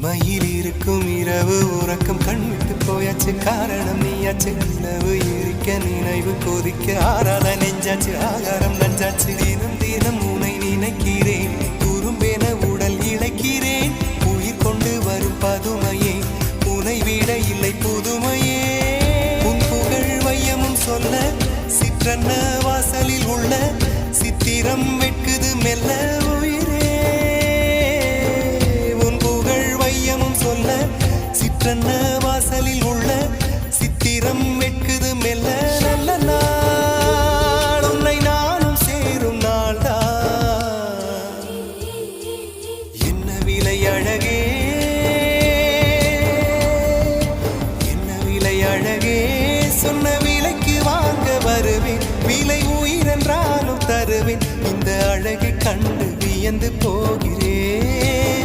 இமையில் இருக்கும் இரவு உறக்கம் கண்விட்டு போயாச்சு காரணம் நீயாச்சு நிலவு எரிக்க நினைவு கொதிக்க ஆறாத நெஞ்சாச்சு ஆகாரம் நஞ்சாச்சு தினம் தினம் உனை நினைக்கிறேன் குறும்பென உடல் இழைக்கிறேன் உயிர் கொண்டு வரும் பதுமையே உனை விட இல்லை புதுமையே உன் புகழ் வையமும் சொல்ல சிற்றன்ன வாசலில் உள்ள சித்திரம் வெட்குது மெல்ல உயிரே உன் புகழ் வையமும் சொல்ல சிற்றன்ன வாசலில் உள்ள சித்திரம் வெட்குது மெல்ல நல்ல நாள் உன்னை நானும் சேரும் நாள்தான் என்ன விலை அழகே என்ன விலை அழகே சொன்ன விலைக்கு வாங்க வருவேன் விலை உயிரென்றாலும் தருவேன் இந்த அழகை கண்டு வியந்து போகிறேன்